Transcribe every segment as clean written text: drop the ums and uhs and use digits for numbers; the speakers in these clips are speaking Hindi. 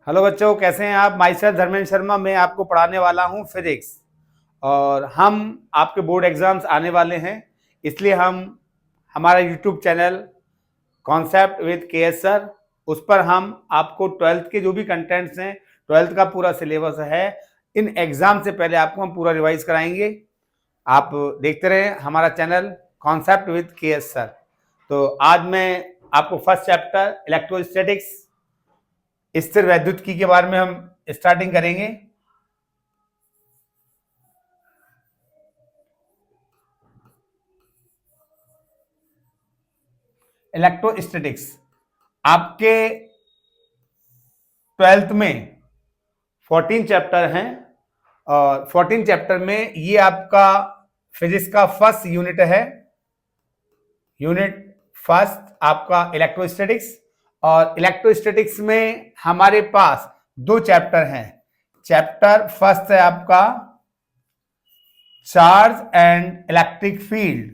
हेलो बच्चों, कैसे हैं आप। माई सेल्फ धर्मेंद्र शर्मा, मैं आपको पढ़ाने वाला हूं फिजिक्स। और हम आपके बोर्ड एग्जाम्स आने वाले हैं, इसलिए हम हमारा यूट्यूब चैनल कॉन्सेप्ट विद के एस सर, उस पर हम आपको ट्वेल्थ के जो भी कंटेंट्स हैं, ट्वेल्थ का पूरा सिलेबस है, इन एग्जाम से पहले आपको हम पूरा रिवाइज कराएंगे। आप देखते रहें हमारा चैनल कॉन्सेप्ट विद के एस सर। तो आज मैं आपको फर्स्ट चैप्टर इलेक्ट्रोस्टैटिक्स, स्थिर वैद्युतिकी के बारे में हम स्टार्टिंग करेंगे। इलेक्ट्रोस्टैटिक्स आपके ट्वेल्थ में 14 चैप्टर हैं और 14 चैप्टर में ये आपका फिजिक्स का फर्स्ट यूनिट है। यूनिट फर्स्ट आपका इलेक्ट्रोस्टैटिक्स, और इलेक्ट्रोस्टैटिक्स में हमारे पास दो चैप्टर हैं। चैप्टर फर्स्ट है आपका charge and electric field.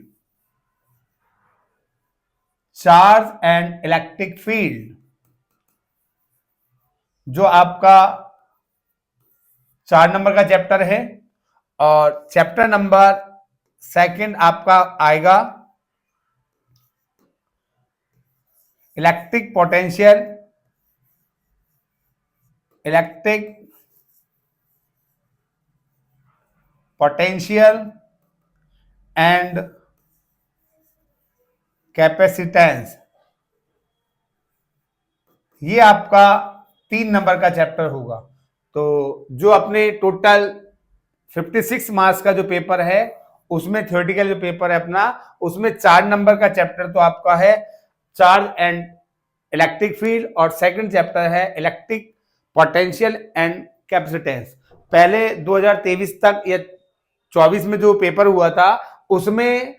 Charge and electric field जो आपका 4 नंबर का चैप्टर है। और चैप्टर नंबर सेकंड आपका आएगा electric potential. Electric potential and capacitance, ये आपका 3 नंबर का चैप्टर होगा। तो जो अपने टोटल 56 मार्क्स का जो पेपर है, उसमें थ्योरेटिकल जो पेपर है अपना, उसमें 4 नंबर का चैप्टर तो आपका है चार्ज एंड इलेक्ट्रिक फील्ड, और सेकंड चैप्टर है इलेक्ट्रिक पोटेंशियल एंड कैपेसिटेंस। पहले 2023 तक या 24 में जो पेपर हुआ था, उसमें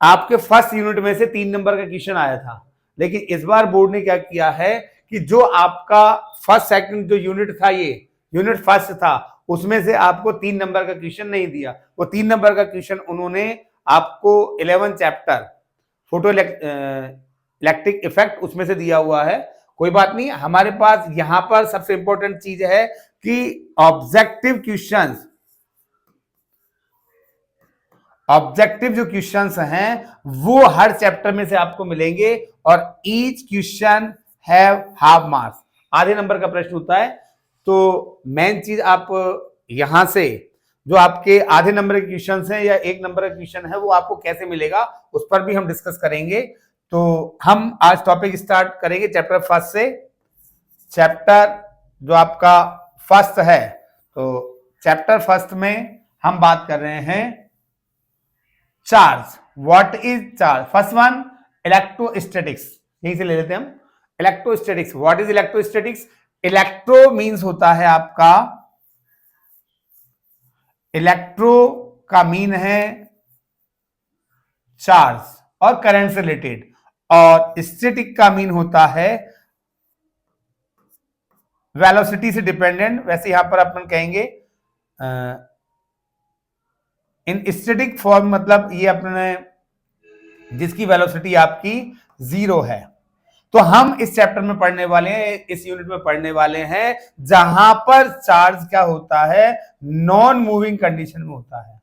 आपके फर्स्ट यूनिट में से 3 नंबर का क्वेश्चन आया था। लेकिन इस बार बोर्ड ने क्या किया है कि जो आपका फर्स्ट सेकंड जो यूनिट था, ये यूनिट फर्स्ट था, उसमें से आपको 3 नंबर का क्वेश्चन नहीं दिया। वो 3 नंबर का क्वेश्चन उन्होंने आपको 11 चैप्टर फोटो इलेक्ट्रिक इफेक्ट उसमें से दिया हुआ है। कोई बात नहीं, हमारे पास यहां पर सबसे इंपॉर्टेंट चीज है कि ऑब्जेक्टिव क्वेश्चंस, ऑब्जेक्टिव जो क्वेश्चंस हैं वो हर चैप्टर में से आपको मिलेंगे, और each question have half marks, आधे नंबर का प्रश्न होता है। तो मेन चीज आप यहां से जो आपके आधे नंबर के क्वेश्चंस हैं या 1 नंबर का क्वेश्चन है, वो आपको कैसे मिलेगा उस पर भी हम डिस्कस करेंगे। तो हम आज टॉपिक स्टार्ट करेंगे चैप्टर फर्स्ट से। चैप्टर जो आपका फर्स्ट है, तो चैप्टर फर्स्ट में हम बात कर रहे हैं charge. What is charge? First one electrostatics, यहीं से ले लेते हैं हम। Electrostatics, what is electrostatics? Electro means होता है आपका, इलेक्ट्रो का मीन है चार्ज और करंट से रिलेटेड, और स्टैटिक का मीन होता है वेलोसिटी से डिपेंडेंट। वैसे यहां पर अपन कहेंगे इन स्टैटिक फॉर्म, मतलब ये अपने जिसकी वेलोसिटी आपकी 0 है। तो हम इस चैप्टर में पढ़ने वाले हैं, इस यूनिट में पढ़ने वाले हैं, जहां पर चार्ज क्या होता है, नॉन मूविंग कंडीशन में होता है।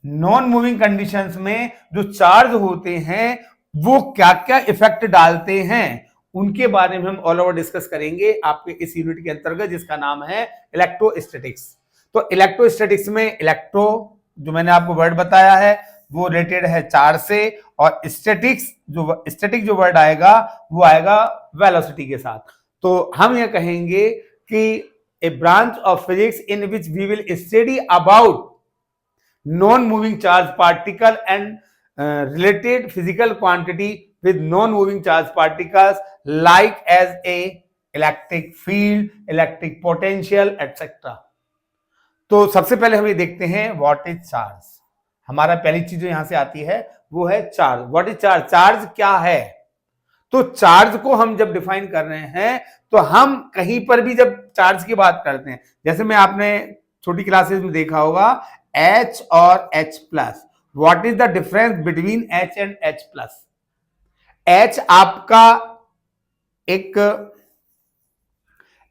नॉन मूविंग कंडीशंस में जो चार्ज होते हैं वो क्या क्या इफेक्ट डालते हैं, उनके बारे में हम ऑल ओवर डिस्कस करेंगे आपके इस यूनिट के अंतर्गत, जिसका नाम है इलेक्ट्रोस्टैटिक्स। तो इलेक्ट्रोस्टैटिक्स में इलेक्ट्रो जो मैंने आपको वर्ड बताया है वो रिलेटेड है चार्ज से, और स्टैटिक्स जो स्टैटिक जो वर्ड आएगा वो आएगा वेलोसिटी के साथ। तो हम ये कहेंगे कि a branch of physics in which we will study about non-moving charge particle and related physical quantity with non-moving charge particles like as a electric field, electric potential, etc. तो सबसे पहले हम ये देखते हैं व्हाट इज चार्ज। हमारा पहली चीज जो यहां से आती है वो है charge. What is charge? Charge क्या है? तो चार्ज को हम जब डिफाइन कर रहे हैं, तो हम कहीं पर भी जब चार्ज की बात करते हैं, जैसे मैं आपने छोटी क्लासेस में देखा होगा H और H plus, what is the difference between H and H plus? H आपका एक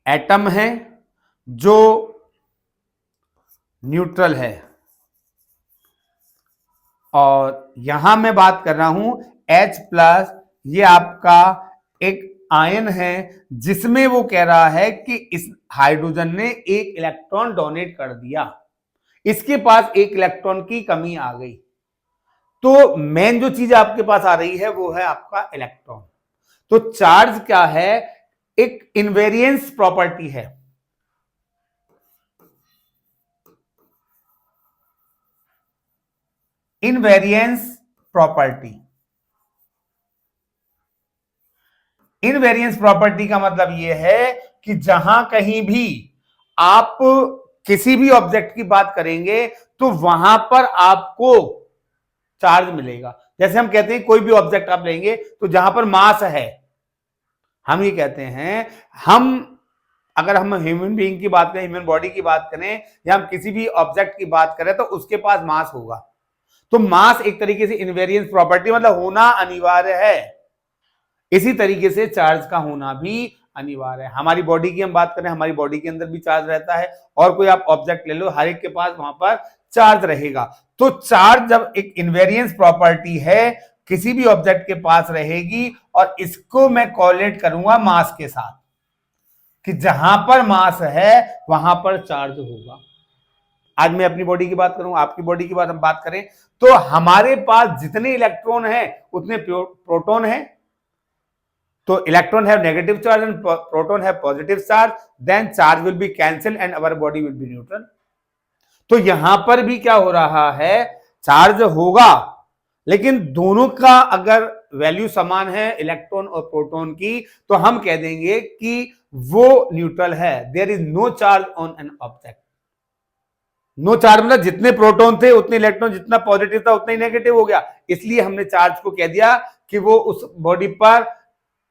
एटम है जो न्यूट्रल है, और यहां मैं बात कर रहा हूं H+, ये आपका एक आयन है जिसमें वो कह रहा है कि इस हाइड्रोजन ने एक इलेक्ट्रॉन डोनेट कर दिया, इसके पास एक इलेक्ट्रॉन की कमी आ गई। तो मेन जो चीज आपके पास आ रही है वो है आपका इलेक्ट्रॉन। तो चार्ज क्या है, एक इनवेरियंस प्रॉपर्टी है। इनवेरियंस प्रॉपर्टी, इनवेरियंस प्रॉपर्टी का मतलब यह है कि जहां कहीं भी आप किसी भी ऑब्जेक्ट की बात करेंगे तो वहां पर आपको चार्ज मिलेगा। जैसे हम कहते हैं कोई भी ऑब्जेक्ट आप लेंगे तो जहां पर मास है, हम ये कहते हैं, अगर हम ह्यूमन बीइंग की बात करें, ह्यूमन बॉडी की बात करें, या हम किसी भी ऑब्जेक्ट की बात करें तो उसके पास मास होगा। तो मास एक तरीके से इनवेरियंस प्रॉपर्टी, मतलब होना अनिवार्य है। इसी तरीके से चार्ज का होना भी अनिवार्य है। हमारी बॉडी की हम बात करें, हमारी बॉडी के अंदर भी चार्ज रहता है, और कोई आप ऑब्जेक्ट ले लो, हर एक के पास वहां पर चार्ज रहेगा। तो चार्ज जब एक इनवेरियंस प्रॉपर्टी है, किसी भी ऑब्जेक्ट के पास रहेगी, और इसको मैं कॉलेट करूंगा मास के साथ, कि जहां पर मास है वहां पर चार्ज होगा। आज मैं अपनी बॉडी की बात करूं, आपकी बॉडी की बात हम बात करें, तो हमारे पास जितने इलेक्ट्रॉन हैं उतने प्रोटॉन हैं। तो electron have negative charge and proton have positive charge, then charge will be cancel and our body will be neutral. तो यहां पर भी क्या हो रहा है, चार्ज होगा, लेकिन दोनों का अगर वैल्यू समान है इलेक्ट्रॉन और प्रोटॉन की, तो हम कह देंगे कि वो न्यूट्रल है। There is no charge on an object. No charge मतलब जितने प्रोटॉन थे उतने इलेक्ट्रॉन, जितना पॉजिटिव था उतना ही नेगेटिव हो गया, इसलिए हमने चार्ज को कह दिया कि वो उस बॉडी पर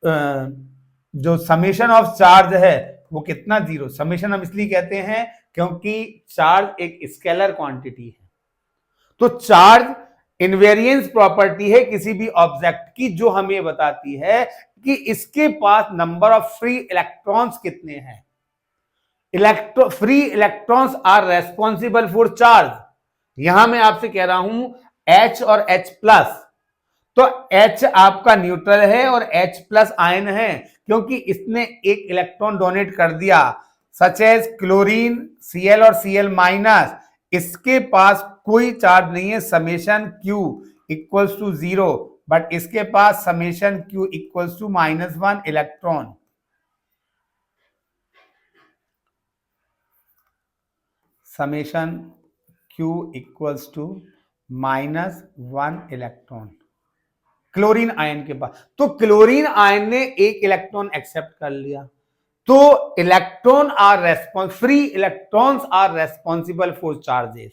जो समेशन ऑफ चार्ज है वो कितना, 0। समेशन हम इसलिए कहते हैं क्योंकि चार्ज एक स्केलर क्वांटिटी है। तो चार्ज इनवेरियंस प्रॉपर्टी है किसी भी ऑब्जेक्ट की, जो हमें बताती है कि इसके पास नंबर ऑफ फ्री इलेक्ट्रॉन्स कितने हैं। Free electrons are responsible for charge. यहां मैं आपसे कह रहा हूं H और H+, तो H आपका न्यूट्रल है और H+ आयन है, क्योंकि इसने एक इलेक्ट्रॉन डोनेट कर दिया। सच एज क्लोरीन Cl और Cl-, इसके पास कोई चार्ज नहीं है, summation Q equals to 0, but इसके पास summation Q equals to -1 electron. Summation Q equals to -1 electron chlorine ion के पास। तो क्लोरीन आयन ने एक इलेक्ट्रॉन एक्सेप्ट कर लिया, तो electron are free electrons are responsible for charges.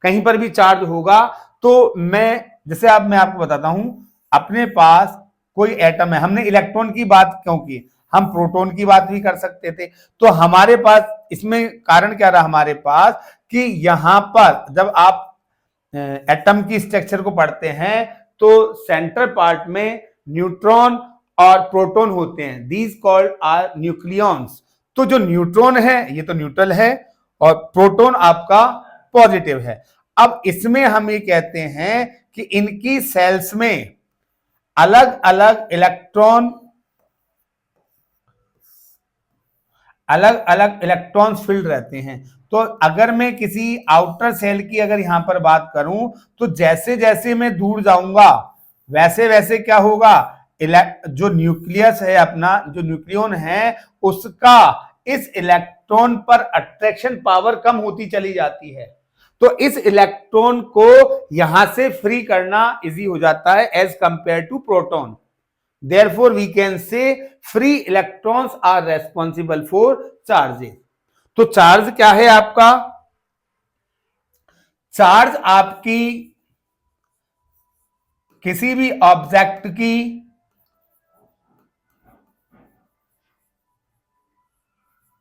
कहीं पर भी चार्ज होगा तो जैसे अब मैं आपको बताता हूं, अपने पास कोई एटम है, हमने इलेक्ट्रॉन की बात क्यों की, हम प्रोटॉन की बात भी कर सकते थे। तो हमारे पास इसमें कारण क्या रहा हमारे पास, कि यहां पर जब आप एटम की स्ट्रक्चर को पढ़ते हैं तो सेंटर पार्ट में न्यूट्रॉन और प्रोटॉन होते हैं, दीज कॉल्ड आर न्यूक्लियॉन्स। तो जो न्यूट्रॉन है ये तो न्यूट्रल है, और प्रोटॉन आपका पॉजिटिव है। अब इसमें हम ये कहते हैं कि इनकी सेल्स में अलग अलग इलेक्ट्रॉन्स फील्ड रहते हैं। तो अगर मैं किसी आउटर सेल की अगर यहां पर बात करूं, तो जैसे जैसे मैं दूर जाऊंगा वैसे वैसे क्या होगा, जो न्यूक्लियस है अपना, जो न्यूक्लियन है, उसका इस इलेक्ट्रॉन पर अट्रैक्शन पावर कम होती चली जाती है। तो इस इलेक्ट्रॉन को यहां से फ्री करना इजी हो जाता है as compare to proton. Therefore, we can say free electrons are responsible for charges. तो चार्ज क्या है आपका, चार्ज आपकी किसी भी ऑब्जेक्ट की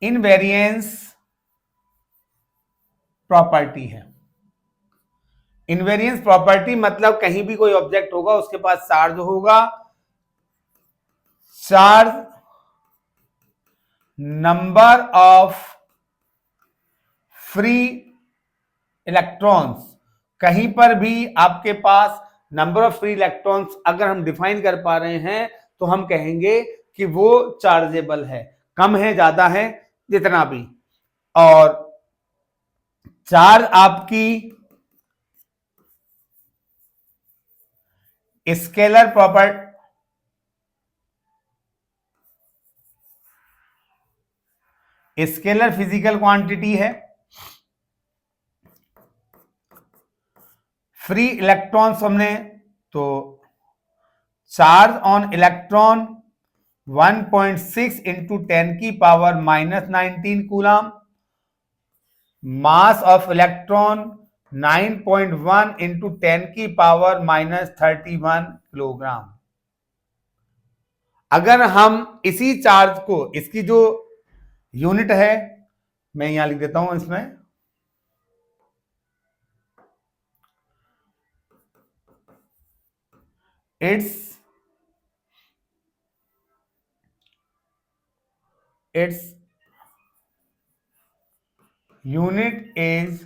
इनवेरियंस प्रॉपर्टी है। इनवेरियंस प्रॉपर्टी मतलब कहीं भी कोई ऑब्जेक्ट होगा उसके पास चार्ज होगा, charge number of free electrons, कहीं पर भी आपके पास नंबर ऑफ फ्री इलेक्ट्रॉन्स अगर हम डिफाइन कर पा रहे हैं तो हम कहेंगे कि वो चार्जेबल है, कम है ज्यादा है जितना भी। और चार्ज आपकी scalar property, scalar physical quantity है। फ्री इलेक्ट्रॉन्स हमने तो चार्ज ऑन इलेक्ट्रॉन 1.6 इंटू 10 की power -19 coulomb, mass of electron 9.1 into 10 की पावर -31 किलोग्राम। अगर हम इसी चार्ज को, इसकी जो यूनिट है मैं यहां लिख देता हूं इसमें, its unit is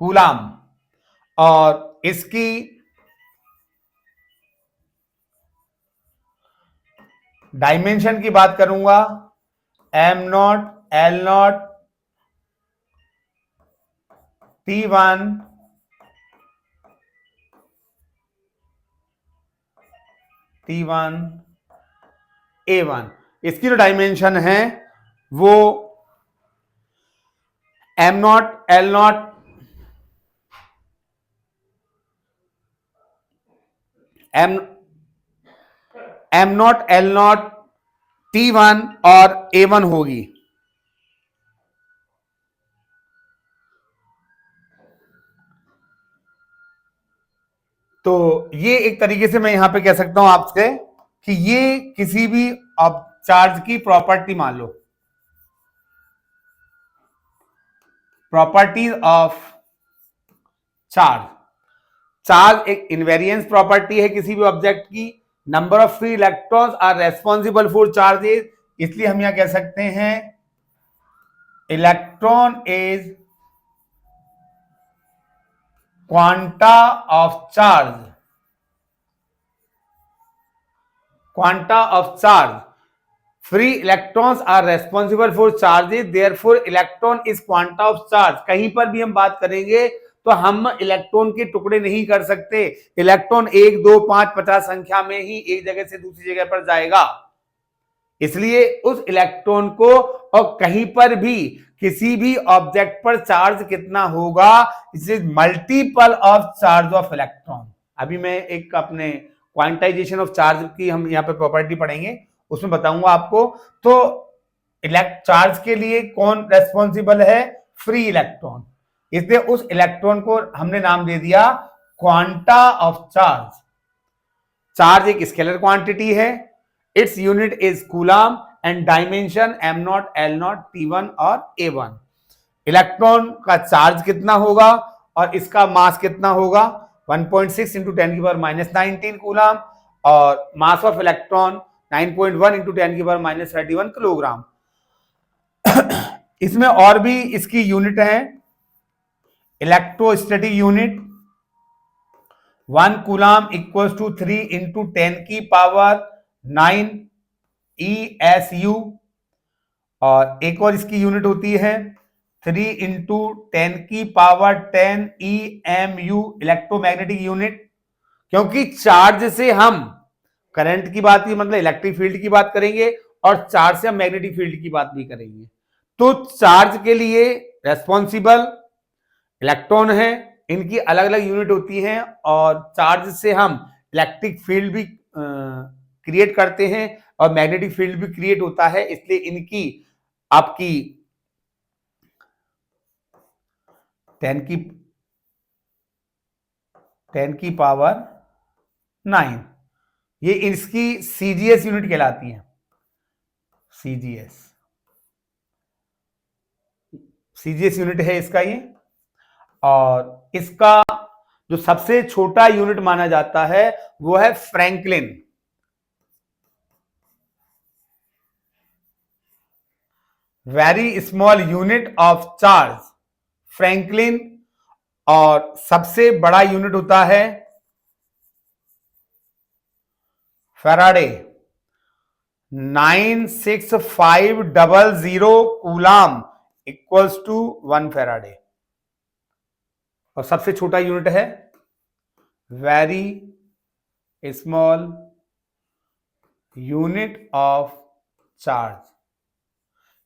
कूलम, और इसकी डायमेंशन की बात करूंगा m0 L0 T1 A1। इसकी जो डायमेंशन है वो m0 L0 m0 L0 T1 और A1 होगी। तो ये एक तरीके से मैं यहां पे कह सकता हूं आपसे कि ये किसी भी चार्ज की प्रॉपर्टी मान लो, प्रॉपर्टीज ऑफ चार्ज। चार्ज एक इनवेरियंस प्रॉपर्टी है किसी भी ऑब्जेक्ट की। Number of free electrons are responsible for charges, इसलिए हम यहां कह सकते हैं electron is quanta of charge, quanta of charge. Free electrons are responsible for charges, therefore electron is quanta of charge. कहीं पर भी हम बात करेंगे तो हम इलेक्ट्रॉन के टुकड़े नहीं कर सकते। इलेक्ट्रॉन 1 2 5 50 संख्या में ही एक जगह से दूसरी जगह पर जाएगा, इसलिए उस इलेक्ट्रॉन को, और कहीं पर भी किसी भी ऑब्जेक्ट पर चार्ज कितना होगा, it is multiple of charge of electron. अभी मैं एक अपने क्वांटाइजेशन ऑफ चार्ज की हम यहां पर प्रॉपर्टी पढ़ेंगे, उसमें बताऊंगा आपको। तो चार्ज के लिए कौन रेस्पॉन्सिबल है? Free electron. इसलिए उस इलेक्ट्रॉन को हमने नाम दे दिया क्वांटा ऑफ चार्ज। चार्ज एक स्केलर क्वांटिटी है, its unit is coulomb and dimension m0 L0 T1 और A1। इलेक्ट्रॉन का चार्ज कितना होगा और इसका मास कितना होगा? 1.6 इंटू 10 की पावर -19 कूलम, और मास ऑफ इलेक्ट्रॉन 9.1 इंटू 10 की पावर -31 किलोग्राम। इसमें और भी इसकी यूनिट है, electrostatic unit 1 coulomb equals to 3 into 10 की पावर 9 ESU, और एक और इसकी यूनिट होती है 3 इंटू 10 की पावर 10 EMU, इलेक्ट्रोमैग्नेटिक यूनिट। क्योंकि चार्ज से हम करंट की बात भी, मतलब इलेक्ट्रिक फील्ड की बात करेंगे, और चार्ज से हम मैग्नेटिक फील्ड की बात भी करेंगे। तो चार्ज के लिए रेस्पॉन्सिबल इलेक्ट्रॉन है, इनकी अलग अलग यूनिट होती हैं, और चार्ज से हम इलेक्ट्रिक फील्ड भी क्रिएट करते हैं और मैग्नेटिक फील्ड भी क्रिएट होता है। इसलिए इनकी आपकी 10 की पावर 9, ये इसकी सीजीएस यूनिट कहलाती है। सीजीएस यूनिट है इसका ये। और इसका जो सबसे छोटा यूनिट माना जाता है वो है franklin. Very small unit of charge franklin, और सबसे बड़ा यूनिट होता है faraday. 96500 coulomb equals to 1 faraday. और सबसे छोटा यूनिट है very small unit of charge.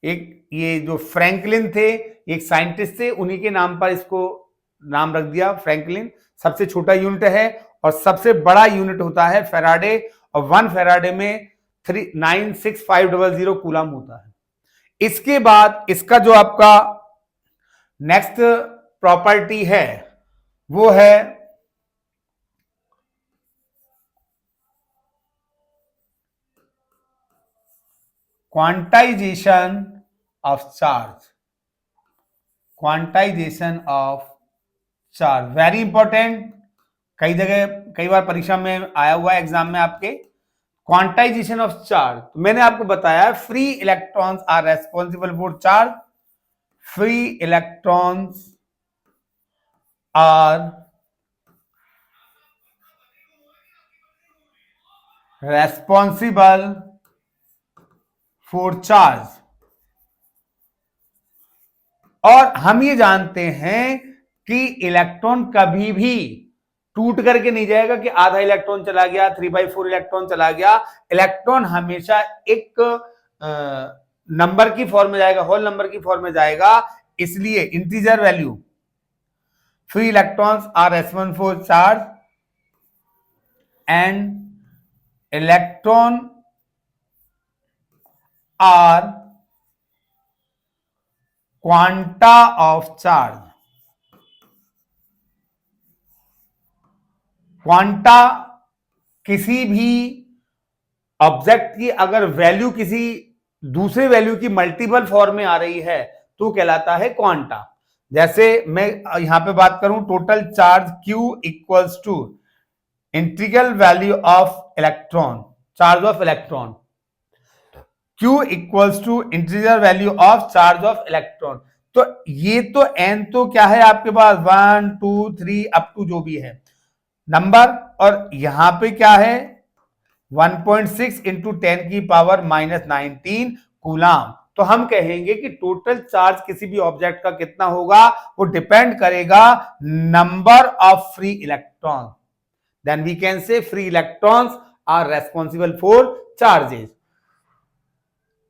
एक ये जो फ्रैंकलिन थे, एक साइंटिस्ट थे, उन्हीं के नाम पर इसको नाम रख दिया फ्रैंकलिन। सबसे छोटा यूनिट है और सबसे बड़ा यूनिट होता है फैराडे, और 1 फैराडे में 96500 कूलाम होता है। इसके बाद इसका जो आपका नेक्स्ट प्रॉपर्टी है वो है quantization of charge. Quantization of charge very important, कई जगह कई बार परीक्षा में आया हुआ है एग्जाम में आपके। क्वांटाइजेशन ऑफ चार्ज, तो मैंने आपको बताया free electrons are responsible for charge. Free electrons are responsible for charge. और हम ये जानते हैं कि इलेक्ट्रॉन कभी भी टूट करके नहीं जाएगा कि आधा इलेक्ट्रॉन चला गया, 3/4 इलेक्ट्रॉन चला गया। इलेक्ट्रॉन हमेशा एक नंबर की फॉर्म में जाएगा, होल नंबर की फॉर्म में जाएगा। इसलिए integer value free electrons are responsible for charge and electron are quanta of charge. Quanta किसी भी ऑब्जेक्ट की अगर वैल्यू किसी दूसरे वैल्यू की मल्टीपल फॉर्म में आ रही है तो कहलाता है क्वांटा। जैसे मैं यहां पे बात करूं, total charge Q equals to integral value of electron, charge of electron. Q equals to integer value of charge of electron. तो ये तो n तो क्या है आपके पास 1 2 3 अप टू जो भी है नंबर, और यहां पे क्या है 1.6 इंटू 10 की पावर -19 कूलाम। तो हम कहेंगे कि टोटल चार्ज किसी भी ऑब्जेक्ट का कितना होगा वो डिपेंड करेगा number of free electron. Then we can say free electrons are responsible for charges.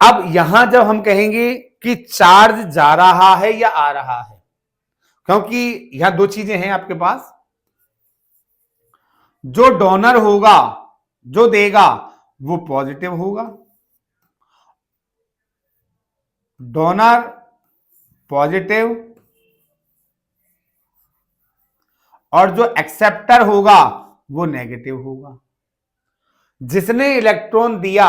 अब यहां जब हम कहेंगे कि चार्ज जा रहा है या आ रहा है, क्योंकि यहां दो चीजें हैं आपके पास। जो डोनर होगा, जो देगा, वो पॉजिटिव होगा, डोनर पॉजिटिव, और जो एक्सेप्टर होगा वो नेगेटिव होगा। जिसने इलेक्ट्रॉन दिया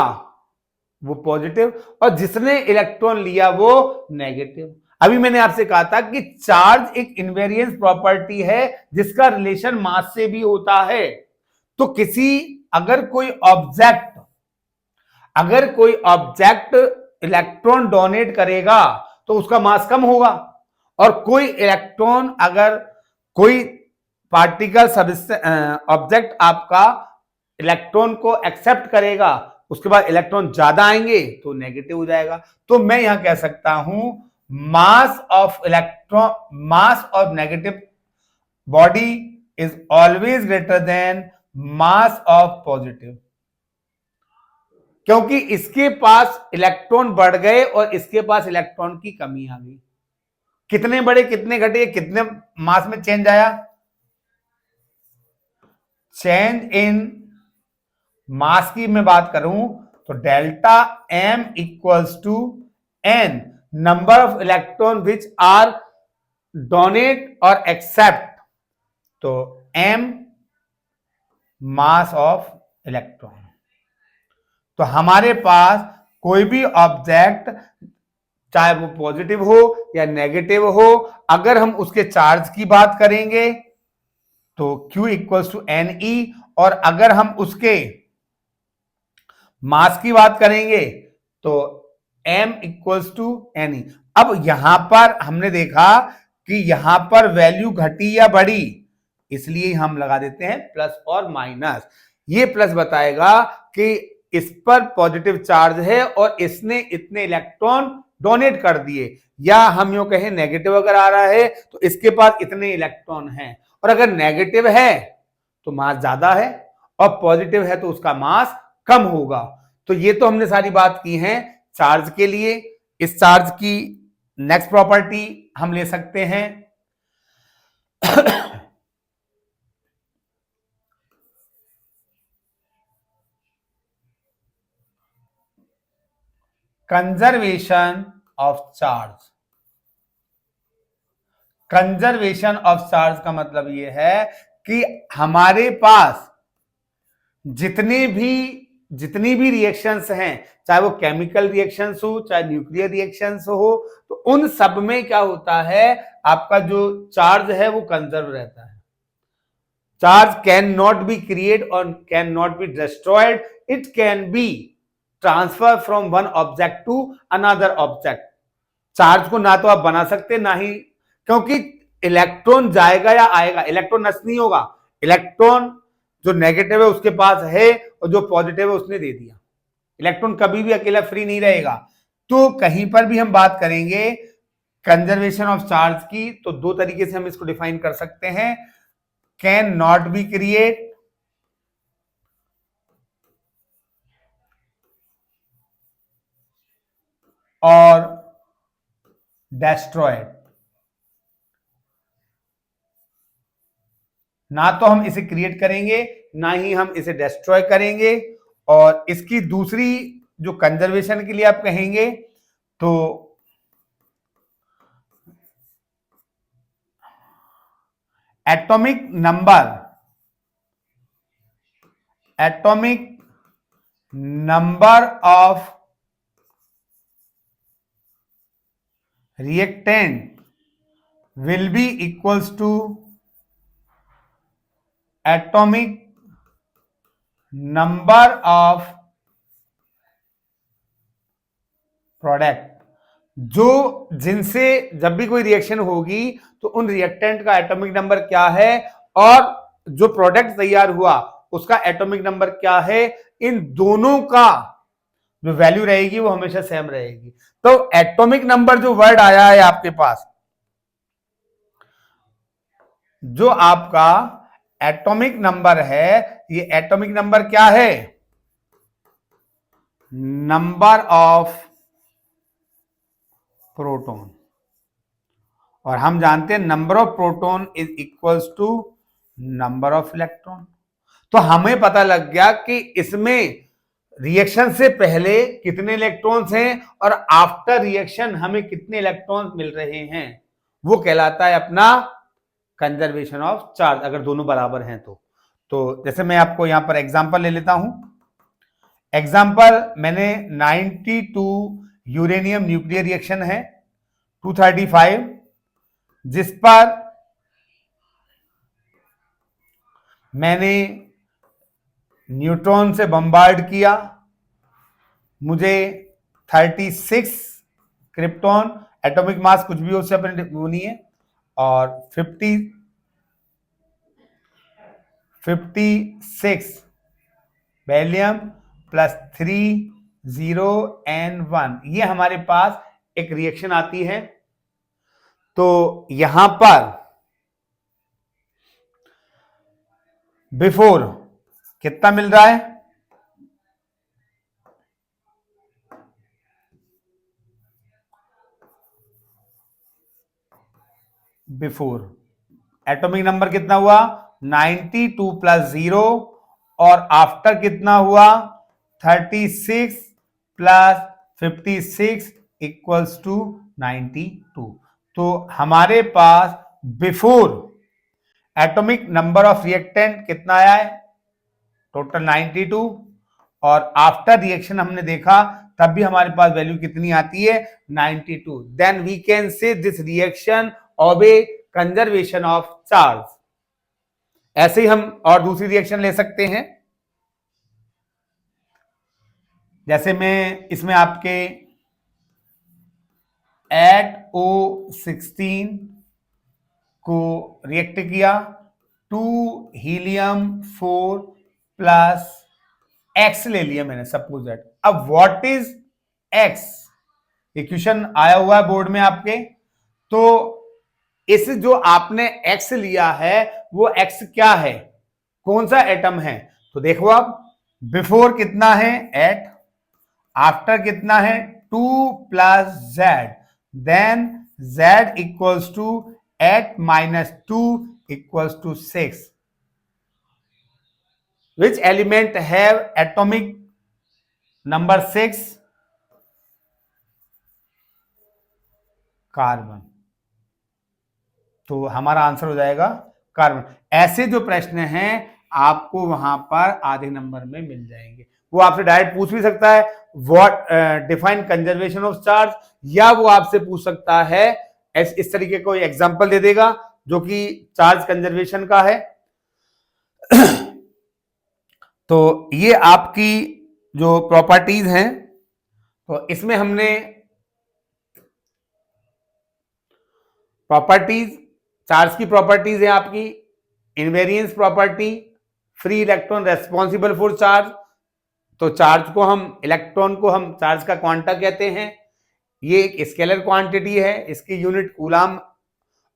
वो पॉजिटिव और जिसने इलेक्ट्रॉन लिया वो नेगेटिव। अभी मैंने आपसे कहा था कि चार्ज एक इनवेरियंस प्रॉपर्टी है जिसका रिलेशन मास से भी होता है। तो अगर कोई ऑब्जेक्ट इलेक्ट्रॉन डोनेट करेगा तो उसका मास कम होगा, और कोई पार्टिकल ऑब्जेक्ट आपका इलेक्ट्रॉन को एक्सेप्ट करेगा, उसके बाद इलेक्ट्रॉन ज्यादा आएंगे तो नेगेटिव हो जाएगा। तो मैं यहां कह सकता हूं mass of negative body is always greater then mass of positive, क्योंकि इसके पास इलेक्ट्रॉन बढ़ गए और इसके पास इलेक्ट्रॉन की कमी आ गई। कितने बढ़े कितने घटे, कितने मास में चेंज आया, चेंज इन मास की मैं बात करूं तो delta M equals to N number of electron which are donate और एक्सेप्ट। तो M मास ऑफ इलेक्ट्रॉन। तो हमारे पास कोई भी ऑब्जेक्ट चाहे वो पॉजिटिव हो या नेगेटिव हो, अगर हम उसके चार्ज की बात करेंगे तो Q इक्वल्स टू NE, और अगर हम उसके मास की बात करेंगे तो m इक्वल्स टू एन। अब यहां पर हमने देखा कि यहां पर वैल्यू घटी या बढ़ी, इसलिए हम लगा देते हैं प्लस और माइनस। ये प्लस बताएगा कि इस पर पॉजिटिव चार्ज है और इसने इतने इलेक्ट्रॉन डोनेट कर दिए, या हम यूं कहें नेगेटिव अगर आ रहा है तो इसके पास इतने इलेक्ट्रॉन हैं, और अगर नेगेटिव है तो मास ज्यादा है और पॉजिटिव है तो उसका मास कम होगा। तो ये तो हमने सारी बात की है चार्ज के लिए। इस चार्ज की नेक्स्ट प्रॉपर्टी हम ले सकते हैं conservation of charge. Conservation of charge का मतलब यह है कि हमारे पास जितनी भी रिएक्शंस हैं, चाहे वो केमिकल रिएक्शंस हो चाहे न्यूक्लियर रिएक्शंस हो, तो उन सब में क्या होता है, आपका जो चार्ज है वो कंजर्व रहता है। Charge can not be create और can not be destroyed, it can be transfer from one object to another object. Charge को ना तो आप बना सकते ना ही, क्योंकि इलेक्ट्रॉन जाएगा या आएगा, इलेक्ट्रॉन नष्ट नहीं होगा। इलेक्ट्रॉन जो नेगेटिव है उसके पास है और जो पॉजिटिव है उसने दे दिया। इलेक्ट्रॉन कभी भी अकेला फ्री नहीं रहेगा। तो कहीं पर भी हम बात करेंगे कंजर्वेशन ऑफ चार्ज की, तो दो तरीके से हम इसको डिफाइन कर सकते हैं, कैन नॉट बी क्रिएट और डेस्ट्रॉयड। ना तो हम इसे क्रिएट करेंगे ना ही हम इसे डिस्ट्रॉय करेंगे। और इसकी दूसरी जो कंजर्वेशन के लिए आप कहेंगे तो atomic number of reactant will be equals to atomic number of product. जो जिनसे जब भी कोई रिएक्शन होगी तो उन रिएक्टेंट का एटॉमिक नंबर क्या है और जो प्रोडक्ट तैयार हुआ उसका एटॉमिक नंबर क्या है, इन दोनों का जो वैल्यू रहेगी वो हमेशा सेम रहेगी। तो एटॉमिक नंबर जो वर्ड आया है आपके पास, जो आपका एटॉमिक नंबर है, ये एटॉमिक नंबर क्या है, नंबर ऑफ प्रोटॉन। और हम जानते हैं number of proton is equals to number of electron. तो हमें पता लग गया कि इसमें रिएक्शन से पहले कितने इलेक्ट्रॉन्स हैं और आफ्टर रिएक्शन हमें कितने इलेक्ट्रॉन्स मिल रहे हैं। वो कहलाता है अपना कंजर्वेशन ऑफ चार्ज, अगर दोनों बराबर हैं तो जैसे मैं आपको यहां पर एग्जांपल ले लेता हूं। एग्जांपल मैंने 92 यूरेनियम न्यूक्लियर रिएक्शन है 235, जिस पर मैंने न्यूट्रॉन से बम्बार्ड किया, मुझे 36 क्रिप्टॉन, एटॉमिक मास कुछ भी हो उससे अपने वो नहीं है, और 56 वैलियम प्लस 3 0 and 1, ये हमारे पास एक रिएक्शन आती है। तो यहां पर बिफोर कितना मिल रहा है, बिफोर एटॉमिक नंबर कितना हुआ 92 प्लस 0, और आफ्टर कितना हुआ 36 प्लस 56 इक्वल्स टू 92। तो हमारे पास before atomic number of reactant कितना आया है, टोटल 92, और आफ्टर रिएक्शन हमने देखा तब भी हमारे पास वैल्यू कितनी आती है 92। Then we can say this reaction obey conservation of charge. ऐसे ही हम और दूसरी रिएक्शन ले सकते हैं, जैसे मैं इसमें आपके एट O16 को रिएक्ट किया, 2 हीलियम 4 प्लस एक्स ले लिया मैंने, सपोज दैट। अब व्हाट इज एक्स, ये क्वेश्चन आया हुआ है बोर्ड में आपके। तो इस जो आपने एक्स लिया है वो एक्स क्या है, कौन सा एटम है? तो देखो आप, बिफोर कितना है 8, आफ्टर कितना है 2 plus Z, then Z equals to 8 minus 2 equals to 6। Which element have atomic number 6? Carbon. तो हमारा आंसर हो जाएगा कार्बन। ऐसे जो प्रश्न हैं आपको वहां पर आधे नंबर में मिल जाएंगे। वो आपसे डायरेक्ट पूछ भी सकता है what define conservation of charge, या वो आपसे पूछ सकता है इस तरीके कोई एग्जांपल दे देगा जो कि चार्ज कंजर्वेशन का है। तो ये आपकी जो प्रॉपर्टीज हैं, तो इसमें हमने प्रॉपर्टीज, चार्ज की प्रॉपर्टीज है आपकी invariance property, free electron responsible for charge. तो चार्ज को हम, इलेक्ट्रॉन को हम चार्ज का क्वांटा कहते हैं। ये एक स्केलर क्वांटिटी है, इसकी यूनिट कूलाम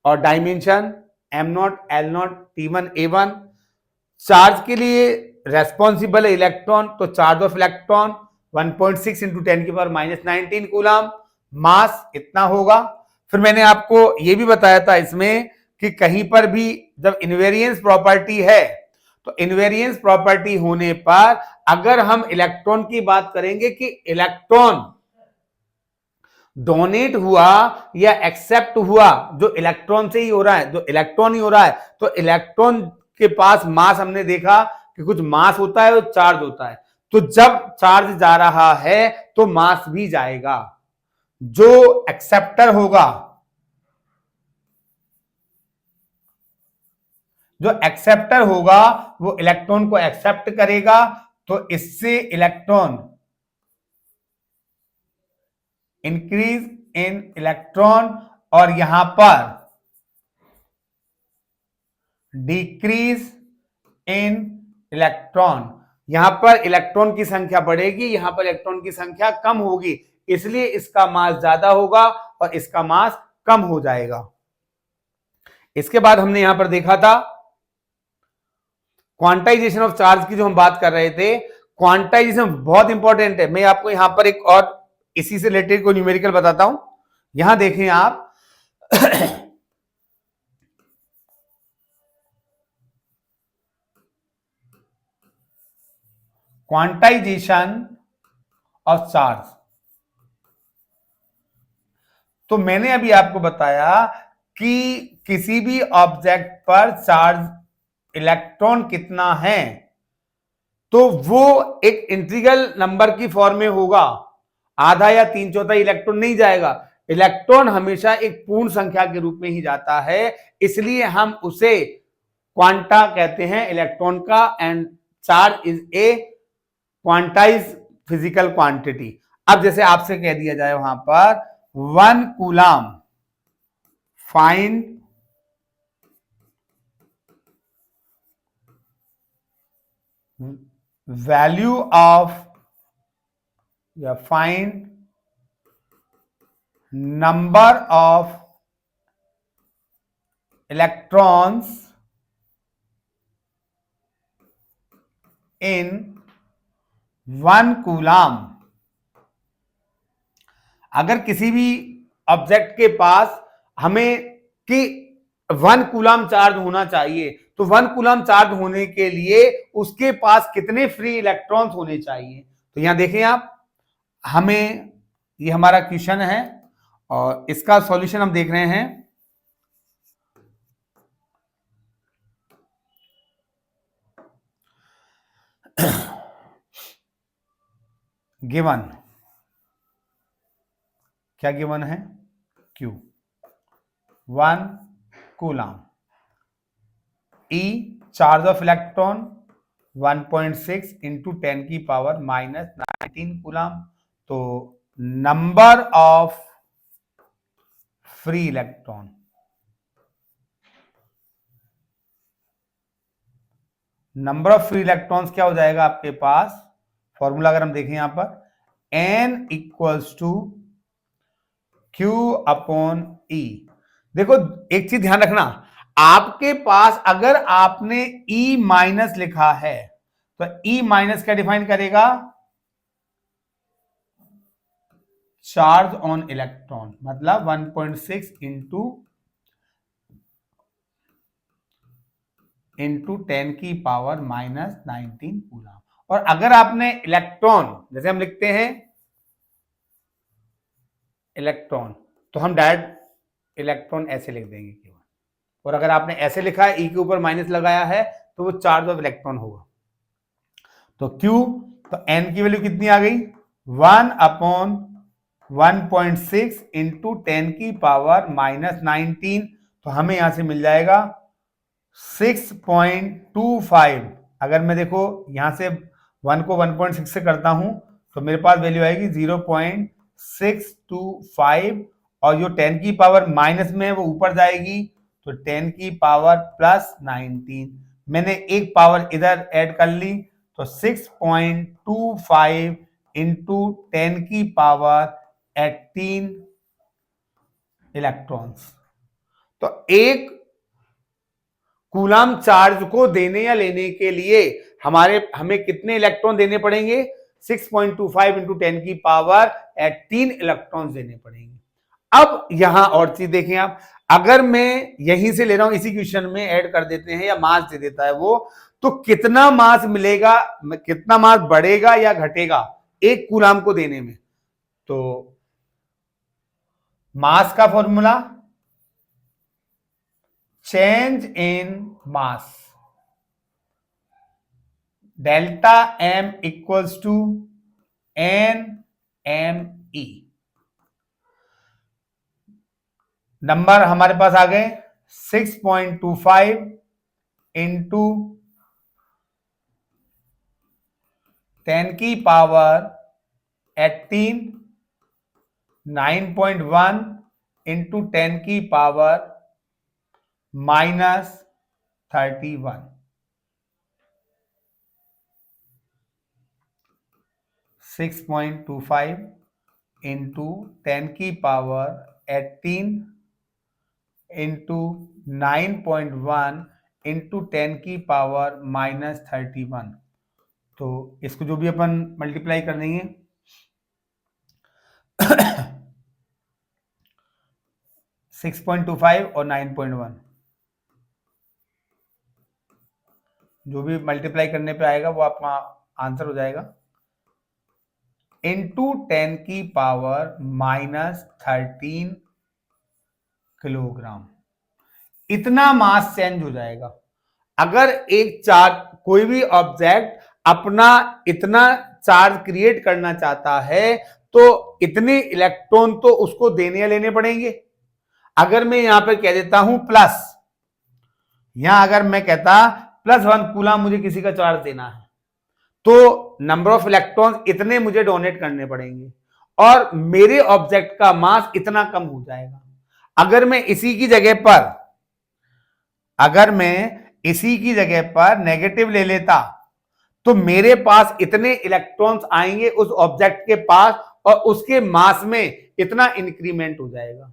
और dimension m0 L0 T1 A1। Charge के लिए रेस्पॉन्सिबल है इलेक्ट्रॉन, तो चार्ज ऑफ इलेक्ट्रॉन 1.6 इंटू 10 की पावर -19 कूलाम, मास इतना होगा। फिर मैंने आपको यह भी बताया था इसमें कि कहीं पर भी जब इनवेरियंस प्रॉपर्टी है, तो इनवेरियंस प्रॉपर्टी होने पर अगर हम इलेक्ट्रॉन की बात करेंगे कि इलेक्ट्रॉन डोनेट हुआ या एक्सेप्ट हुआ, जो इलेक्ट्रॉन से ही हो रहा है, जो इलेक्ट्रॉन ही हो रहा है, तो इलेक्ट्रॉन के पास मास हमने देखा कि कुछ मास होता है और चार्ज होता है। तो जब चार्ज जा रहा है तो मास भी जाएगा। जो एक्सेप्टर होगा, जो एक्सेप्टर होगा वो इलेक्ट्रॉन को एक्सेप्ट करेगा, तो इससे इलेक्ट्रॉन इंक्रीज इन इलेक्ट्रॉन, और यहां पर डिक्रीज इन इलेक्ट्रॉन। यहां पर इलेक्ट्रॉन की संख्या बढ़ेगी, यहां पर इलेक्ट्रॉन की संख्या कम होगी, इसलिए इसका मास ज्यादा होगा और इसका मास कम हो जाएगा। इसके बाद हमने यहां पर देखा था क्वांटाइजेशन ऑफ चार्ज की, जो हम बात कर रहे थे। क्वांटाइजेशन बहुत इंपॉर्टेंट है। मैं आपको यहां पर एक और इसी से रिलेटेड कोई न्यूमेरिकल बताता हूं। यहां देखें आप क्वांटाइजेशन ऑफ चार्ज। तो मैंने अभी आपको बताया कि किसी भी ऑब्जेक्ट पर चार्ज इलेक्ट्रॉन कितना है, तो वो एक इंटीग्रल नंबर की फॉर्म में होगा। आधा या 3/4 इलेक्ट्रॉन नहीं जाएगा, इलेक्ट्रॉन हमेशा एक पूर्ण संख्या के रूप में ही जाता है, इसलिए हम उसे क्वांटा कहते हैं इलेक्ट्रॉन का। And charge is a quantize physical quantity. अब जैसे आपसे कह दिया जाए वहां पर 1 कूलाम, फाइंड वैल्यू ऑफ या find number of electrons in 1 coulomb. अगर किसी भी ऑब्जेक्ट के पास हमें कि 1 कूलाम चार्ज होना चाहिए, तो 1 कूलाम चार्ज होने के लिए उसके पास कितने फ्री इलेक्ट्रॉन्स होने चाहिए। तो यहां देखें आप, हमें ये हमारा क्वेश्चन है और इसका सॉल्यूशन हम देख रहे हैं। गिवन क्या गिवन है, Q 1 coulomb, E charge of electron 1.6 into 10 की पावर -19 कूलाम। तो number of free electron. Number of free electrons क्या हो जाएगा आपके पास, फॉर्मूला अगर हम देखें यहां पर, n equals to Q upon E। देखो एक चीज ध्यान रखना, आपके पास अगर आपने E माइनस लिखा है तो E माइनस क्या डिफाइन करेगा, चार्ज ऑन इलेक्ट्रॉन, मतलब 1.6 इंटू 10 की पावर माइनस 19 कूलम। और अगर आपने इलेक्ट्रॉन, जैसे हम लिखते हैं इलेक्ट्रॉन, तो हम डायरेक्ट इलेक्ट्रॉन ऐसे लिख देंगे केवल, और अगर आपने ऐसे लिखा है ई के ऊपर माइनस लगाया है तो वो चार्ज ऑफ इलेक्ट्रॉन होगा। तो Q, तो N की वैल्यू कितनी आ गई, 1 अपॉन 1.6 इंटू 10 की पावर माइनस 19, तो हमें यहां से मिल जाएगा 6.25। अगर मैं देखो यहां से 1 को 1.6 से करता हूं तो मेरे पास वैल्यू आएगी 0.625, और जो 10 की पावर माइनस में है वो ऊपर जाएगी, तो 10 की पावर प्लस 19, मैंने एक पावर इधर ऐड कर ली, तो 6.25 इंटू 10 की पावर 18 इलेक्ट्रॉन्स। तो एक कूलम चार्ज को देने या लेने के लिए हमें कितने इलेक्ट्रॉन देने पड़ेंगे, 6.25 इंटू 10 की पावर 18 इलेक्ट्रॉन देने पड़ेंगे। अब यहां और चीज देखें आप, अगर मैं यहीं से ले रहा हूं, इसी क्वेश्चन में ऐड कर देते हैं या मास दे देता है वो, तो कितना मास मिलेगा, कितना मास बढ़ेगा या घटेगा एक कूलम को देने में। तो मास का formula, change in mass, delta M equals to N M E. Number हमारे पास आ गए 6.25 इंटू 10 की पावर 18, 9.1 इंटू 10 की पावर माइनस 31, 6.25 इंटू 10 की पावर 18 इंटू 9.1 इंटू 10 की पावर माइनस 31। तो इसको जो भी अपन मल्टीप्लाई कर देंगे 6.25 और 9.1, जो भी मल्टीप्लाई करने पे आएगा वो आपका आंसर हो जाएगा, इंटू 10 की पावर माइनस 13 किलोग्राम। इतना मास चेंज हो जाएगा। अगर एक चार्ज, कोई भी ऑब्जेक्ट अपना इतना चार्ज क्रिएट करना चाहता है तो इतने इलेक्ट्रॉन तो उसको देने या लेने पड़ेंगे। अगर मैं यहां पर कह देता हूं प्लस, यहां अगर मैं कहता +1 कूलम मुझे किसी का चार्ज देना है, तो नंबर ऑफ इलेक्ट्रॉन्स इतने मुझे डोनेट करने पड़ेंगे और मेरे ऑब्जेक्ट का मास इतना कम हो जाएगा। अगर मैं इसी की जगह पर नेगेटिव ले लेता तो मेरे पास इतने इलेक्ट्रॉन्स आएंगे उस ऑब्जेक्ट के पास और उसके मास में इतना इंक्रीमेंट हो जाएगा।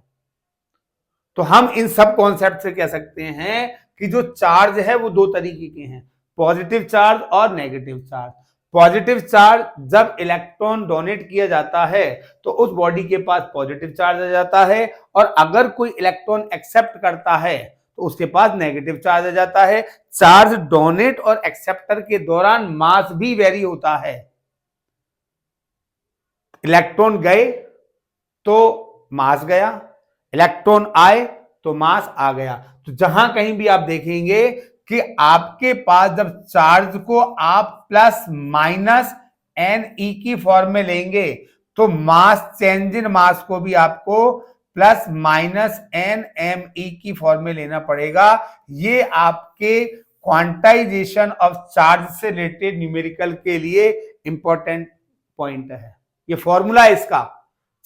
तो हम इन सब कॉन्सेप्ट से कह सकते हैं कि जो चार्ज है वो दो तरीके के हैं, पॉजिटिव चार्ज और नेगेटिव चार्ज। पॉजिटिव चार्ज जब इलेक्ट्रॉन डोनेट किया जाता है तो उस बॉडी के पास पॉजिटिव चार्ज आ जाता है, और अगर कोई इलेक्ट्रॉन एक्सेप्ट करता है तो उसके पास नेगेटिव चार्ज आ जाता है। चार्ज डोनेट और एक्सेप्टर के दौरान मास भी वेरी होता है। इलेक्ट्रॉन गए तो मास गया, इलेक्ट्रॉन आए तो मास आ गया। तो जहां कहीं भी आप देखेंगे कि आपके पास जब चार्ज को आप प्लस माइनस एन ई की फॉर्म में लेंगे तो मास चेंज इन मास को भी आपको plus minus N M E की फॉर्म में लेना पड़ेगा। ये आपके क्वांटाइजेशन ऑफ चार्ज से रिलेटेड न्यूमेरिकल के लिए इंपॉर्टेंट पॉइंट है। ये फॉर्मूला है इसका,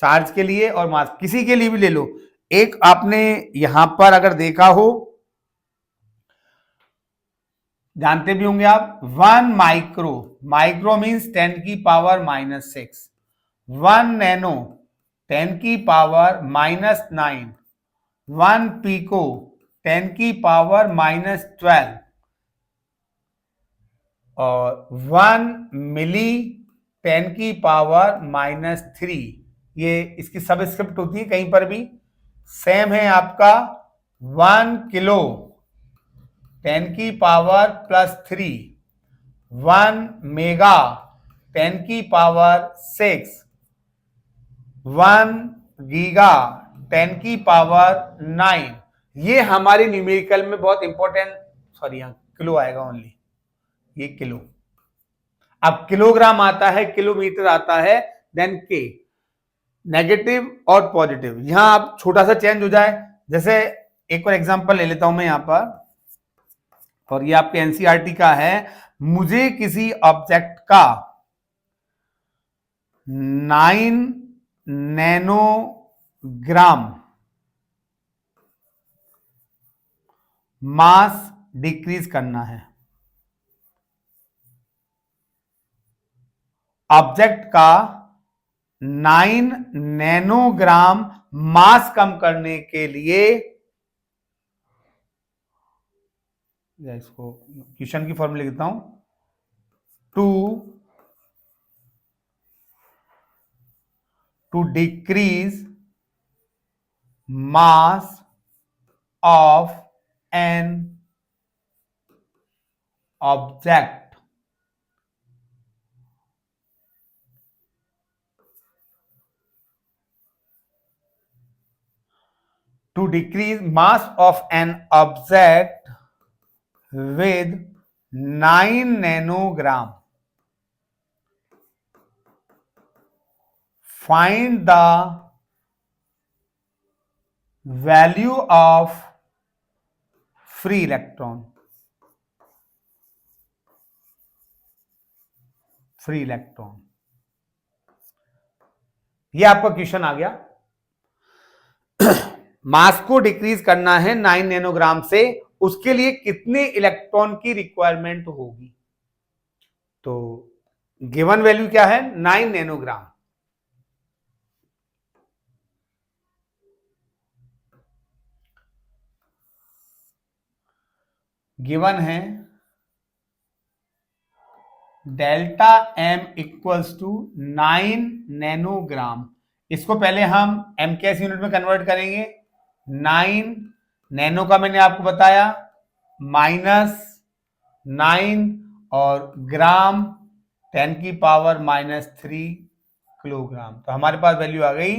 चार्ज के लिए और मास किसी के लिए भी ले लो, एक आपने यहां पर अगर देखा हो, जानते भी होंगे आप, 1 माइक्रो, माइक्रो मीन्स 10 की पावर -6, 1 नैनो 10 की पावर -9, 1 पीको 10 की पावर -12 और 1 मिली 10 की पावर -3। ये इसकी सबस्क्रिप्ट होती है कहीं पर भी सेम है आपका। 1 किलो 10 की पावर +3, 1 मेगा 10 की पावर 6, 1 गीगा 10 की पावर 9। ये हमारे न्यूमेरिकल में बहुत इंपॉर्टेंट, सॉरी यहां किलो आएगा ओनली, ये किलो। अब किलोग्राम आता है, किलोमीटर आता है, देन के, नेगेटिव और पॉजिटिव। यहां आप छोटा सा चेंज हो जाए, जैसे एक और एग्जांपल ले लेता हूं मैं यहां पर, और ये आपके एनसीईआरटी का है। मुझे किसी ऑब्जेक्ट का 9 नैनोग्राम मास डिक्रीज करना है। ऑब्जेक्ट का 9 नैनोग्राम मास कम करने के लिए, या इसको क्वेश्चन की फॉर्म लिखता हूं, to decrease mass of an object to decrease mass of an object with 9 nanogram. Find the value of free electron. Free electron, ये आपका क्वेश्चन आ गया। मास को डिक्रीज करना है 9 नैनोग्राम से, उसके लिए कितने इलेक्ट्रॉन की रिक्वायरमेंट होगी? तो गिवन वैल्यू क्या है? 9 नैनोग्राम। गिवन है delta M equals to 9 nanogram. इसको पहले हम एम के एस यूनिट में कन्वर्ट करेंगे। 9 नैनो का मैंने आपको बताया -9 और ग्राम 10 की पावर -3 किलोग्राम। तो हमारे पास वैल्यू आ गई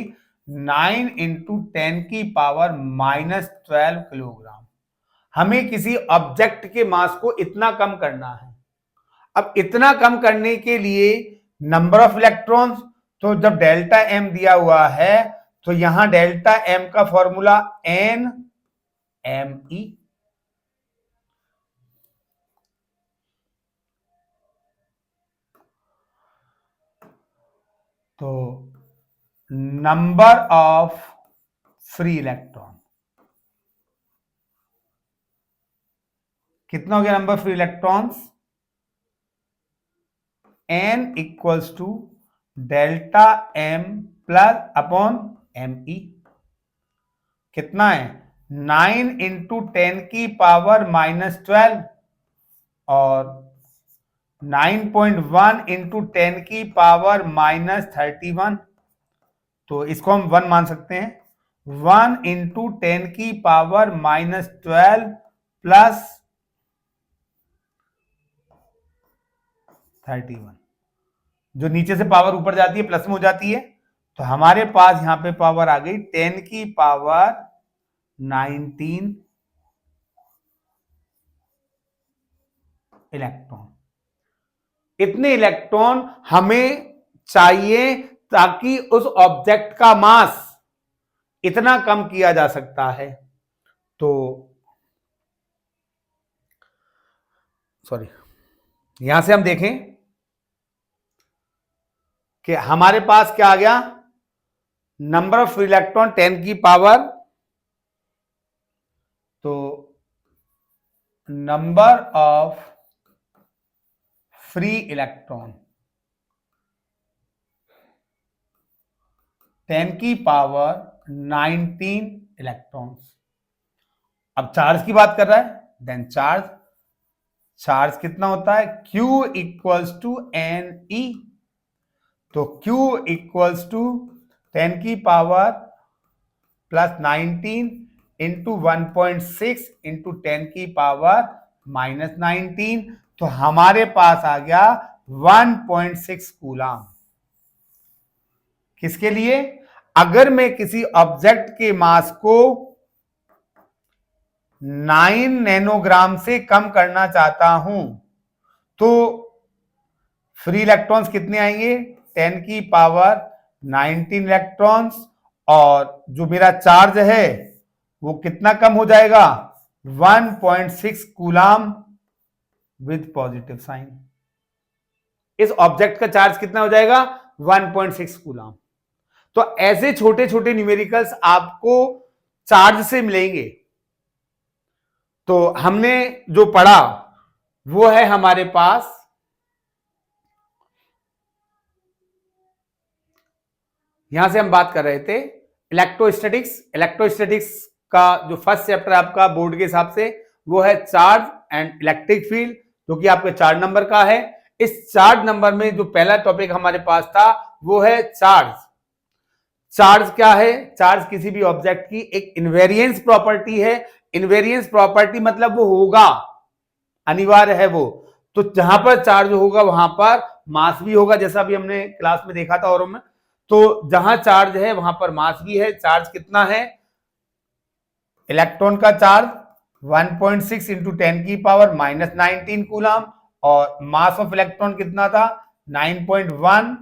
9 इंटू 10 की पावर -12 किलोग्राम। हमें किसी ऑब्जेक्ट के मास को इतना कम करना है। अब इतना कम करने के लिए नंबर ऑफ इलेक्ट्रॉन्स, तो जब डेल्टा एम दिया हुआ है तो यहां डेल्टा एम का फॉर्मूला एन एम ई। तो नंबर ऑफ फ्री इलेक्ट्रॉन कितना हो गया? Number free electrons n equals to delta M plus upon M E. कितना है? 9 इंटू 10 की पावर -12 और 9.1 इंटू 10 की पावर -31। तो इसको हम 1 मान सकते हैं। 1 इंटू 10 की पावर -12 प्लस 31, जो नीचे से पावर ऊपर जाती है प्लस में हो जाती है। तो हमारे पास यहां पे पावर आ गई 10 की पावर 19 इलेक्ट्रॉन। इतने इलेक्ट्रॉन हमें चाहिए ताकि उस ऑब्जेक्ट का मास इतना कम किया जा सकता है। तो सॉरी, यहां से हम देखें कि हमारे पास क्या आ गया? नंबर ऑफ फ्री इलेक्ट्रॉन 10 की पावर तो नंबर ऑफ फ्री इलेक्ट्रॉन 10 की पावर 19 इलेक्ट्रॉन्स। अब चार्ज की बात कर रहा है, देन चार्ज कितना होता है, Q equals to N E. तो Q इक्वल्स टू 10 की पावर प्लस 19 इंटू 1.6 इंटू 10 की पावर माइनस 19। तो हमारे पास आ गया 1.6 कूलम। किसके लिए? अगर मैं किसी ऑब्जेक्ट के मास को 9 नैनोग्राम से कम करना चाहता हूं तो फ्री इलेक्ट्रॉन्स कितने आएंगे, 10 की पावर 19 इलेक्ट्रॉन्स, और जो मेरा चार्ज है वो कितना कम हो जाएगा, 1.6 कूलम विद पॉजिटिव साइन। इस ऑब्जेक्ट का चार्ज कितना हो जाएगा, 1.6 कूलम। तो ऐसे छोटे छोटे न्यूमेरिकल्स आपको चार्ज से मिलेंगे। तो हमने जो पढ़ा वो है हमारे पास यहां से हम बात कर रहे थे इलेक्ट्रोस्टैटिक्स का जो फर्स्ट चैप्टर आपका बोर्ड के हिसाब से वो है चार्ज एंड इलेक्ट्रिक फील्ड, जो कि आपके 4 नंबर का है। इस 4 नंबर में जो पहला टॉपिक हमारे पास था वो है चार्ज। चार्ज क्या है? चार्ज किसी भी ऑब्जेक्ट की एक इनवेरियंस प्रॉपर्टी है। इनवेरियंस प्रॉपर्टी मतलब वो होगा, अनिवार्य है वो। तो जहां पर चार्ज होगा वहां पर मास भी होगा, जैसा भी हमने क्लास में देखा था और में। तो जहां चार्ज है वहां पर मास भी है। चार्ज कितना है? इलेक्ट्रॉन का चार्ज 1.6 इंटू 10 की पावर माइनस 19 कूलम, और मास ऑफ इलेक्ट्रॉन कितना था, 9.1।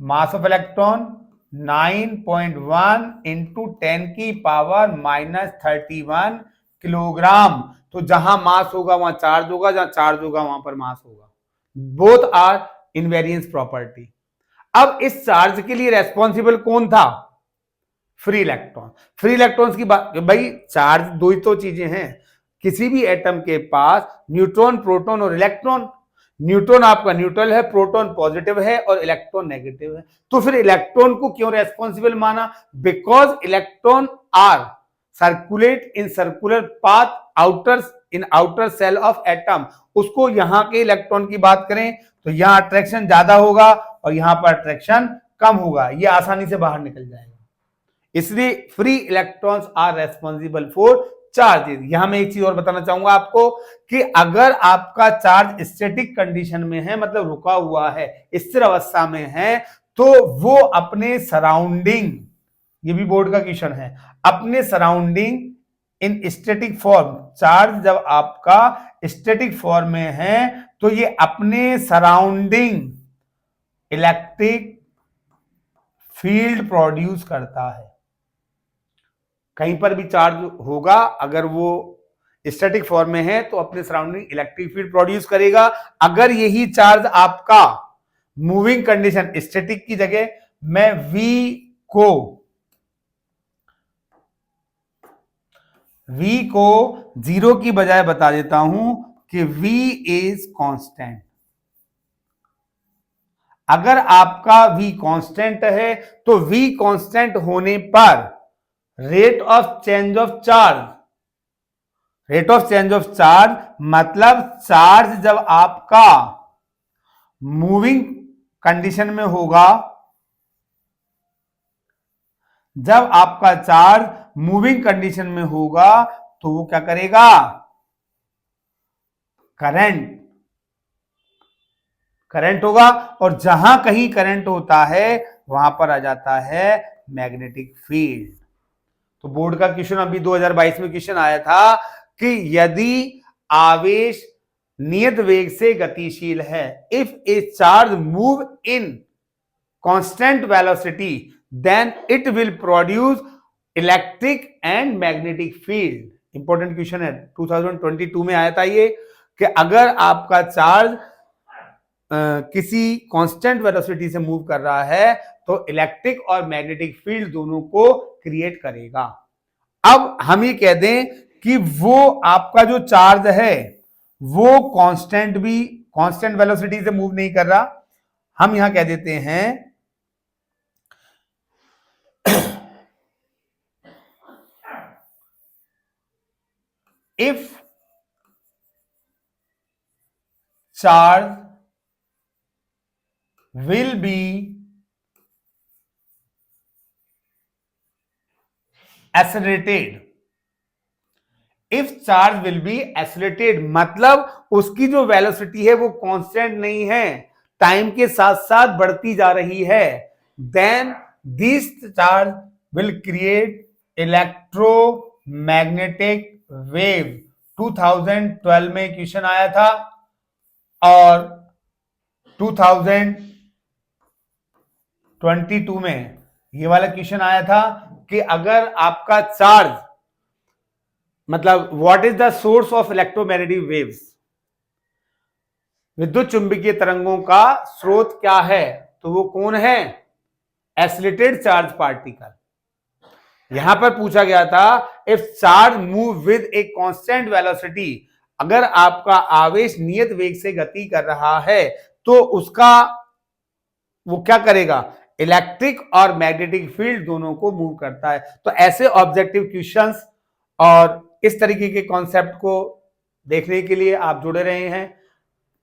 मास ऑफ इलेक्ट्रॉन 9.1 इंटू 10 की पावर माइनस 31 किलोग्राम। तो जहां मास होगा वहां चार्ज होगा, जहां चार्ज होगा वहां पर मास होगा। Both are invariance property. अब इस चार्ज के लिए रेस्पॉन्सिबल कौन था? Free electron. फ्री इलेक्ट्रॉन्स की बात, भाई चार्ज दो ही तो चीजें हैं किसी भी एटम के पास, न्यूट्रॉन, प्रोटॉन और इलेक्ट्रॉन। न्यूट्रॉन आपका न्यूट्रल है, प्रोटॉन पॉजिटिव है और इलेक्ट्रॉन नेगेटिव है। तो फिर इलेक्ट्रॉन को क्यों रेस्पॉन्सिबल माना? Because electron are circulate in circular path in outer shell of atom. उसको यहां के इलेक्ट्रॉन की बात करें तो यहां अट्रैक्शन ज्यादा होगा और यहां पर अट्रैक्शन कम होगा, ये आसानी से बाहर निकल जाएगा। इसलिए free electrons are responsible for charges. यहां मैं एक चीज और बताना चाहूंगा आपको कि अगर आपका चार्ज स्टैटिक कंडीशन में है, मतलब रुका हुआ है, स्थिर अवस्था में है, तो वो अपने सराउंडिंग, ये भी बोर्ड का क्वेश्चन है, अपने सराउंडिंग इन स्टैटिक फॉर्म, चार्ज जब आपका स्टैटिक फॉर्म में है तो ये अपने सराउंडिंग इलेक्ट्रिक फील्ड प्रोड्यूस करता है। कहीं पर भी चार्ज होगा, अगर वो स्टैटिक फॉर्म में है तो अपने सराउंडिंग इलेक्ट्रिक फील्ड प्रोड्यूस करेगा। अगर यही चार्ज आपका मूविंग कंडीशन, स्टैटिक की जगह मैं V को 0 की बजाय बता देता हूं कि V इज कांस्टेंट। अगर आपका V कांस्टेंट है तो V कांस्टेंट होने पर rate of change of charge मतलब चार्ज जब आपका मूविंग कंडीशन में होगा, जब आपका चार्ज मूविंग कंडीशन में होगा तो वो क्या करेगा, करंट होगा, और जहां कहीं करंट होता है वहां पर आ जाता है मैग्नेटिक फील्ड। तो बोर्ड का क्वेश्चन अभी 2022 में क्वेश्चन आया था कि यदि आवेश नियत वेग से गतिशील है, if a charge move in constant velocity then it will produce electric and magnetic field. Important question है, 2022 में आया था ये, कि अगर आपका चार्ज किसी कांस्टेंट वेलोसिटी से मूव कर रहा है तो इलेक्ट्रिक और मैग्नेटिक फील्ड दोनों को क्रिएट करेगा। अब हम ये कह दें कि वो आपका जो चार्ज है वो कांस्टेंट वेलोसिटी से मूव नहीं कर रहा, हम यहां कह देते हैं if charge will B accelerated, if charge will B accelerated मतलब उसकी जो वेलोसिटी है वो कांस्टेंट नहीं है, टाइम के साथ साथ बढ़ती जा रही है, then this charge will create electromagnetic wave. 2012 में क्वेश्चन आया था और 2022 में ये वाला क्वेश्चन आया था कि अगर आपका चार्ज मतलब what is the source of electromagnetic waves, विद्युत चुंबकीय तरंगों का स्रोत क्या है, तो वो कौन है, एक्सीलरेटेड चार्ज पार्टिकल। यहां पर पूछा गया था if charge move with a constant velocity, अगर आपका आवेश नियत वेग से गति कर रहा है तो उसका वो क्या करेगा, इलेक्ट्रिक और मैग्नेटिक फील्ड दोनों को मूव करता है। तो ऐसे ऑब्जेक्टिव क्वेश्चंस और इस तरीके के कॉन्सेप्ट को देखने के लिए आप जुड़े रहे हैं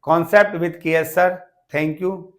कॉन्सेप्ट विद के एस सर। Thank you.